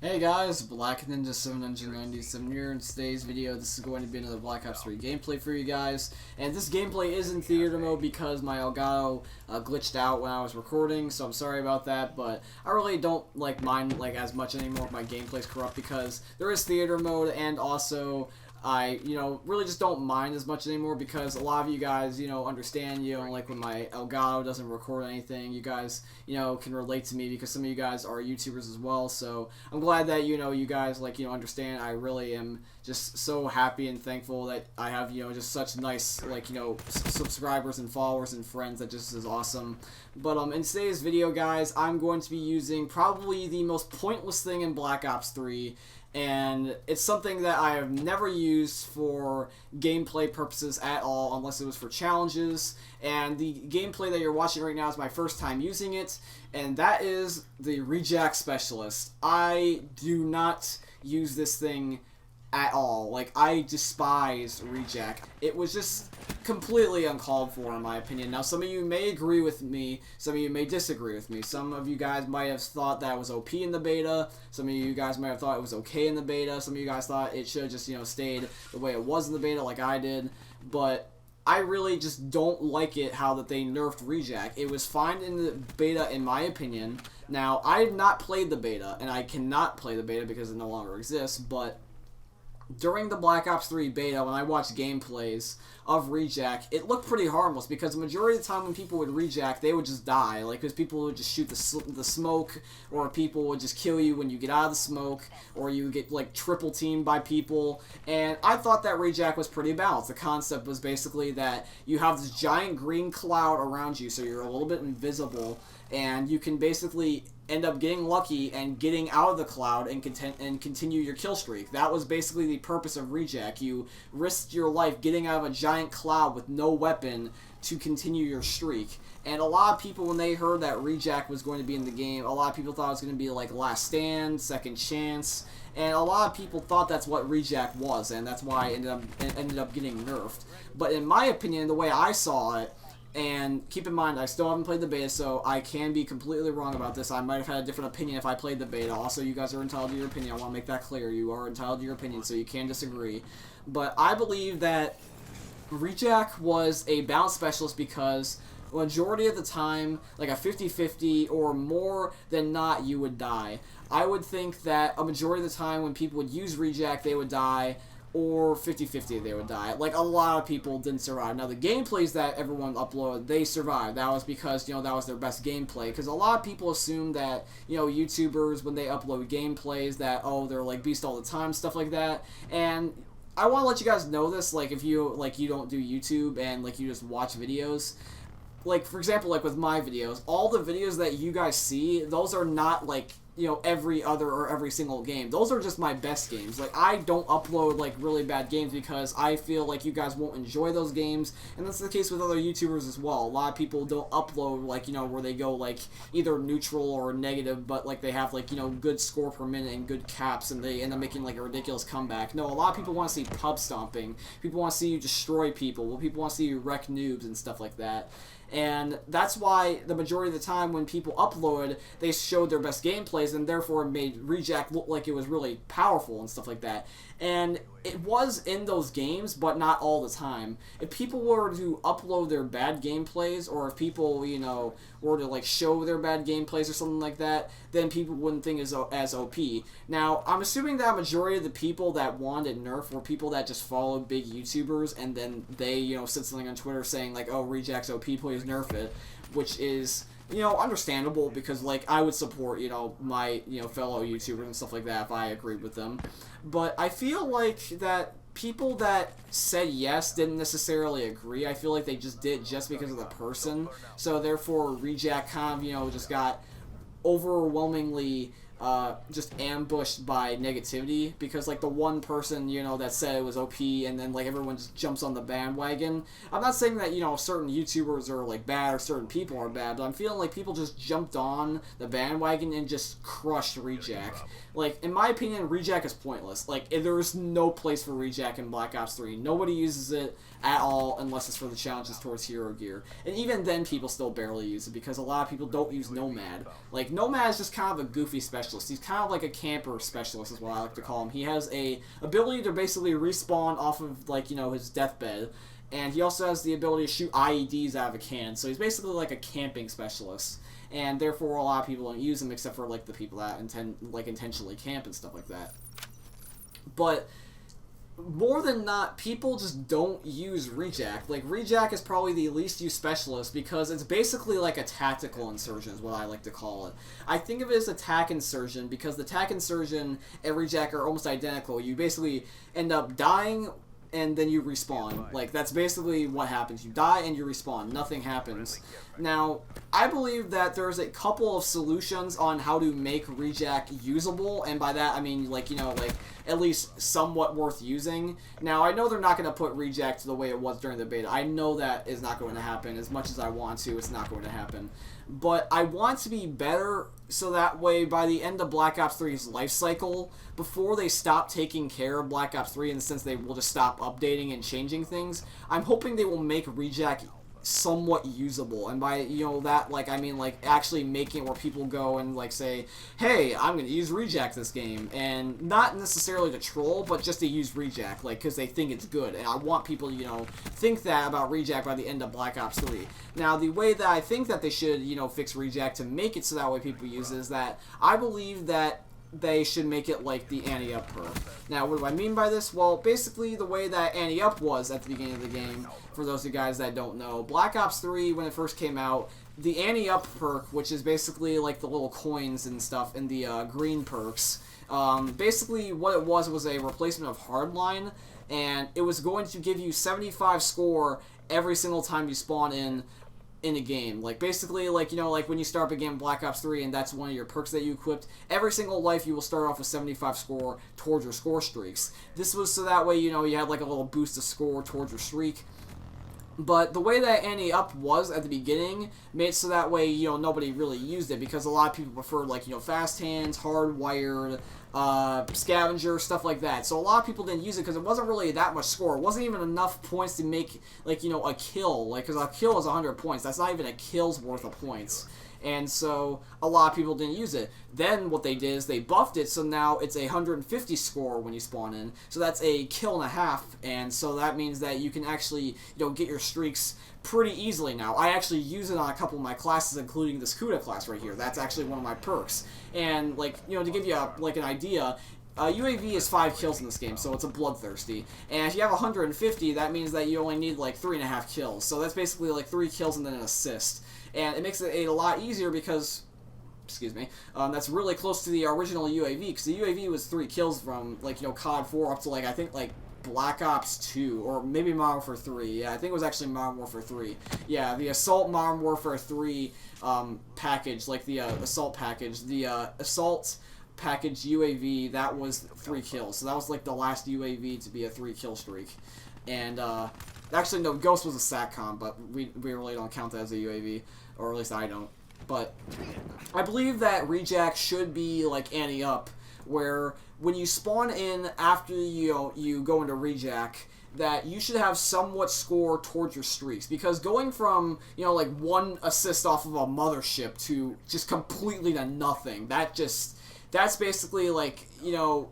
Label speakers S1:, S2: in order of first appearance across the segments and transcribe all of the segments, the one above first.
S1: Hey guys, Black Ninja 797 here. In today's video, this is going to be another Black Ops 3 gameplay for you guys. And this gameplay is in theater mode because my Elgato glitched out when I was recording, so I'm sorry about that. But I really don't mind as much anymore if my gameplay's corrupt because there is theater mode, and also I, really just don't mind as much anymore because a lot of you guys, understand, like when my Elgato doesn't record anything, you guys, can relate to me because some of you guys are YouTubers as well. So I'm glad that, you guys, understand. I really am just so happy and thankful that I have, just such nice, subscribers and followers and friends. That just is awesome. But in today's video, guys, I'm going to be using probably the most pointless thing in Black Ops 3. And it's something that I have never used for gameplay purposes at all, unless it was for challenges. And the gameplay that you're watching right now is my first time using it, and that is the Rejack Specialist. I do not use this thing at all. I despise Rejack. It was just completely uncalled for, in my opinion. Now, some of you may agree with me, some of you may disagree with me. Some of you guys might have thought that it was OP in the beta, some of you guys might have thought it was okay in the beta, some of you guys thought it should have just, stayed the way it was in the beta like I did, but I really just don't like it how that they nerfed Rejack. It was fine in the beta, in my opinion. Now, I have not played the beta, and I cannot play the beta because it no longer exists, but during the Black Ops 3 beta, when I watched gameplays of Rejack, it looked pretty harmless because the majority of the time when people would Rejack, they would just die. Because people would just shoot the smoke, or people would just kill you when you get out of the smoke, or you would get, triple teamed by people. And I thought that Rejack was pretty balanced. The concept was basically that you have this giant green cloud around you, so you're a little bit invisible, and you can basically end up getting lucky and getting out of the cloud and continue your kill streak. That was basically the purpose of Rejack. You risked your life getting out of a giant cloud with no weapon to continue your streak. And a lot of people, when they heard that Rejack was going to be in the game, a lot of people thought it was going to be like Last Stand, Second Chance, and a lot of people thought that's what Rejack was, and that's why it ended up getting nerfed. But in my opinion, the way I saw it, and keep in mind, I still haven't played the beta, so I can be completely wrong about this. I might have had a different opinion if I played the beta. Also, you guys are entitled to your opinion. I want to make that clear. You are entitled to your opinion, so you can disagree. But I believe that Rejack was a balance specialist because majority of the time, like a 50-50 or more than not, you would die. I would think that a majority of the time when people would use Rejack, they would die, or 50-50 they would die. A lot of people didn't survive. Now, the gameplays that everyone uploaded, they survived. That was because, that was their best gameplay. Because a lot of people assume that, YouTubers, when they upload gameplays, that, oh, they're, beast all the time, stuff like that. And I want to let you guys know this, if you, you don't do YouTube and, you just watch videos. For example, with my videos, all the videos that you guys see, those are not, every other or every single game. Those are just my best games. I don't upload, really bad games because I feel like you guys won't enjoy those games, and that's the case with other YouTubers as well. A lot of people don't upload, where they go, either neutral or negative, but, they have, good score per minute and good caps, and they end up making, a ridiculous comeback. No, a lot of people want to see pub stomping. People want to see you destroy people. Well, people want to see you wreck noobs and stuff like that. And that's why the majority of the time when people uploaded, they showed their best gameplays, and therefore made Rejack look like it was really powerful and stuff like that. And it was in those games, but not all the time. If people were to upload their bad gameplays, or if people, were to, show their bad gameplays or something like that, then people wouldn't think as OP. Now, I'm assuming that a majority of the people that wanted nerf were people that just followed big YouTubers, and then they, said something on Twitter saying, oh, Rejack's OP, please nerf it, which is, understandable because, I would support, my, fellow YouTubers and stuff like that if I agreed with them. But I feel like that people that said yes didn't necessarily agree. I feel like they just did just because of the person. So, therefore, Rejack kind of, just got overwhelmingly just ambushed by negativity because the one person that said it was OP and then everyone just jumps on the bandwagon. I'm not saying that certain YouTubers are bad or certain people are bad, but I'm feeling like people just jumped on the bandwagon and just crushed Rejack. In my opinion, Rejack is pointless. There is no place for Rejack in Black Ops 3. Nobody uses it at all unless it's for the challenges towards hero gear, and even then people still barely use it because a lot of people don't use Nomad. Nomad is just kind of a goofy special specialist. He's kind of like a camper specialist is what I like to call him. He has a ability to basically respawn off of, like, you know, his deathbed. And he also has the ability to shoot IEDs out of a cannon. So he's basically like a camping specialist. And therefore a lot of people don't use him except for, like, the people that intentionally camp and stuff like that. But more than not, people just don't use Rejack. Like, Rejack is probably the least used specialist because it's basically like a tactical insurgent is what I like to call it. I think of it as attack insurgent because the attack insurgent and Rejack are almost identical. You basically end up dying and then you respawn. Like, that's basically what happens. You die and you respawn. Nothing happens. Now, I believe that there's a couple of solutions on how to make Rejack usable, and by that I mean, like, you know, like, at least somewhat worth using. Now, I know they're not going to put Rejack to the way it was during the beta. I know that is not going to happen. As much as I want to, it's not going to happen. But I want it to be better so that way by the end of Black Ops 3's life cycle, before they stop taking care of Black Ops 3 in the sense they will just stop updating and changing things, I'm hoping they will make Rejack somewhat usable. And by, you know, that, like, I mean, like, actually making it where people go and, like, say, hey, I'm going to use Rejack this game. And not necessarily to troll, but just to use Rejack, like, because they think it's good. And I want people to, you know, think that about Rejack by the end of Black Ops 3. Now, the way that I think that they should, you know, fix Rejack to make it so that way people use it is that I believe that they should make it like the Anti-Up perk. Now, what do I mean by this? Well, basically the way that Anti-Up was at the beginning of the game, for those of you guys that don't know, Black Ops 3, when it first came out, the Anti-Up perk, which is basically like the little coins and stuff in the green perks, basically what it was a replacement of Hardline, and it was going to give you 75 score every single time you spawn in a game. Like, basically, like, you know, like when you start up a game Black Ops 3 and that's one of your perks that you equipped, every single life you will start off with 75 score towards your score streaks. This was so that way, you know, you had like a little boost of score towards your streak. But the way that Anti-Up was at the beginning made it so that way, you know, nobody really used it because a lot of people preferred, like, you know, fast hands, hardwired, scavenger, stuff like that. So a lot of people didn't use it because it wasn't really that much score. It wasn't even enough points to make, like, you know, a kill. Like, because a kill is 100 points. That's not even a kill's worth of points. And so a lot of people didn't use it. Then what they did is they buffed it, so now it's a 150 score when you spawn in. So that's a kill and a half, and so that means that you can actually, you know, get your streaks pretty easily now. I actually use it on a couple of my classes, including this CoD class right here. That's actually one of my perks. And, like, you know, to give you like an idea, UAV is 5 kills in this game, so it's a bloodthirsty. And if you have 150, that means that you only need like 3.5 kills. So that's basically like 3 kills and then an assist. And it makes it a lot easier because, excuse me, that's really close to the original UAV, because the UAV was 3 kills from, like, you know, COD 4 up to, like, I think, like, Black Ops 2, or maybe Modern Warfare 3. Yeah, I think it was actually Modern Warfare 3. Yeah, the Assault Modern Warfare 3 package, like the Assault package, the Assault package UAV, that was 3 kills. So that was, like, the last UAV to be a 3-kill streak. And, actually, no, Ghost was a SATCOM, but we really don't count that as a UAV, or at least I don't. But I believe that Rejack should be like Anti-Up, where when you spawn in after you go into Rejack, that you should have somewhat score towards your streaks. Because going from, you know, like 1 assist off of a mothership to just completely to nothing, that's basically, like, you know,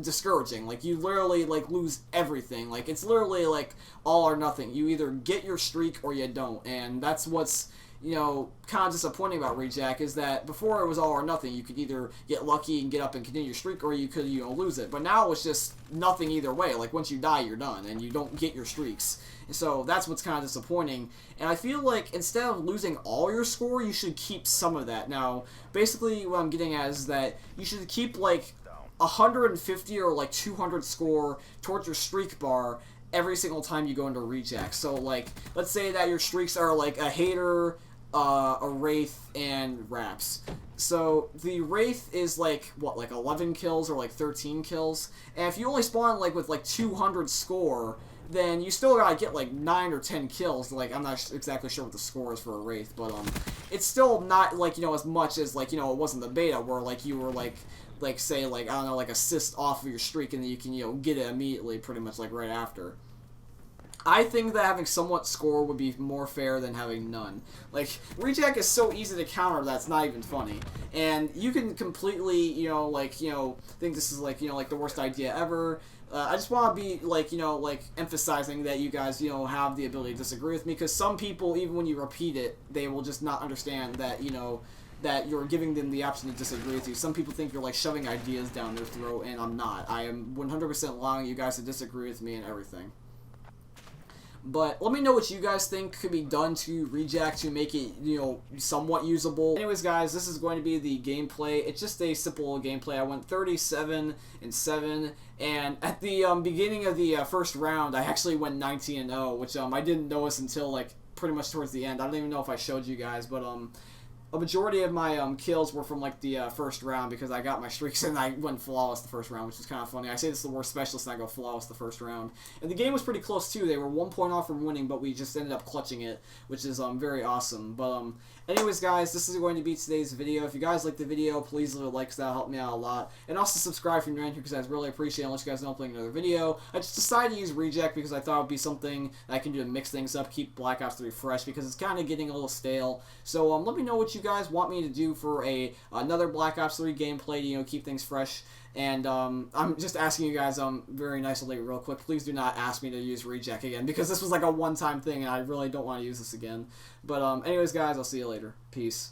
S1: discouraging. Like, you literally, like, lose everything. Like, it's literally, like, all or nothing. You either get your streak or you don't. And that's what's, you know, kind of disappointing about Rejack, is that before it was all or nothing. You could either get lucky and get up and continue your streak, or you could, you know, lose it. But now it's just nothing either way. Like, once you die, you're done, and you don't get your streaks. And so that's what's kind of disappointing. And I feel like instead of losing all your score, you should keep some of that. Now, basically what I'm getting at is that you should keep, like, 150 or like 200 score towards your streak bar every single time you go into Rejack. So, like, let's say that your streaks are like a Hater, a Wraith, and Raps. So the Wraith is like, what, like 11 kills or like 13 kills? And if you only spawn like with like 200 score, then you still gotta get like 9 or 10 kills. Like, I'm not exactly sure what the score is for a Wraith, but it's still not, like, you know, as much as, like, you know, it was in the beta, where like you were like say, like, I don't know, like assist off of your streak, and then you can, you know, get it immediately, pretty much like right after. I think that having somewhat score would be more fair than having none. Like, reject is so easy to counter that's not even funny. And you can completely, think this is, like, like the worst idea ever. I just want to be, like, emphasizing that you guys, have the ability to disagree with me. Because some people, even when you repeat it, they will just not understand that, that you're giving them the option to disagree with you. Some people think you're, like, shoving ideas down their throat, and I'm not. I am 100% allowing you guys to disagree with me and everything. But let me know what you guys think could be done to Reject to make it, somewhat usable. Anyways, guys, this is going to be the gameplay. It's just a simple gameplay. I went 37-7, and at the beginning of the first round, I actually went 19-0, which I didn't notice until, like, pretty much towards the end. I don't even know if I showed you guys, but a majority of my kills were from, like, the first round because I got my streaks and I went flawless the first round, which is kind of funny. I say this is the worst specialist and I go flawless the first round. And the game was pretty close, too. They were 1 point off from winning, but we just ended up clutching it, which is very awesome. But anyways, guys, this is going to be today's video. If you guys like the video, please leave a like because that'll help me out a lot. And also subscribe if you're new here because I'd really appreciate it. I'll let you guys know I'm playing another video. I just decided to use Reject because I thought it would be something that I can do to mix things up, keep Black Ops 3 fresh because it's kind of getting a little stale. So let me know what you guys want me to do for another Black Ops 3 gameplay to keep things fresh. And I'm just asking you guys very nicely real quick, please do not ask me to use Reject again because this was like a one-time thing and I really don't want to use this again. But anyways, guys, I'll see you later. Peace.